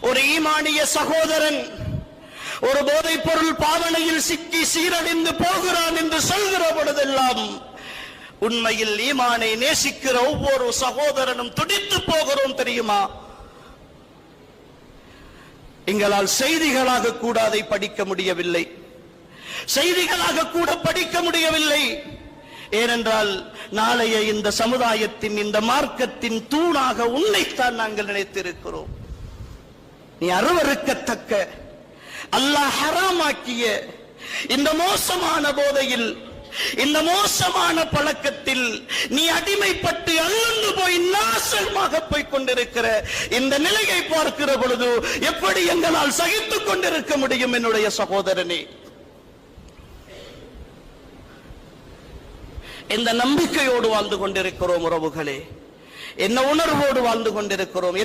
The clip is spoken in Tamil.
ஒரு ஈமானிய சகோதரன் ஒரு போதைப் பொருள் பாவனையில் சிக்கி சீரழிந்து போகிறான் என்று சொல்கிற பொழுதெல்லாம் உண்மையில் ஈமானை நேசிக்கிற ஒவ்வொரு சகோதரனும் துடித்து போகிறோம் தெரியுமா? எங்களால் செய்திகளாக கூட அதை படிக்க முடியவில்லை, செய்திகளாக கூட படிக்க முடியவில்லை. ஏனென்றால் நாளைய இந்த சமுதாயத்தின் இந்த மார்க்கத்தின் தூணாக உன்னைத்தான் நாங்கள் நினைத்திருக்கிறோம். நீ அருவருக்கத்தக்க அல்லாஹ் ஹராமாக்கிய இந்த மோசமான போதையில், இந்த மோசமான பழக்கத்தில் நீ அடிமைப்பட்டு அழுந்து போய் நாசமாக போய் கொண்டிருக்கிற இந்த நிலையை பார்க்கிற பொழுது எப்படி எங்களால் சகித்துக் கொண்டிருக்க முடியும்? என்னுடைய சகோதரனே, இந்த நம்பிக்கையோடு வாழ்ந்து கொண்டிருக்கிறோம் உறவுகளே, என்ன உணர்வோடு வாழ்ந்து கொண்டிருக்கிறோம்.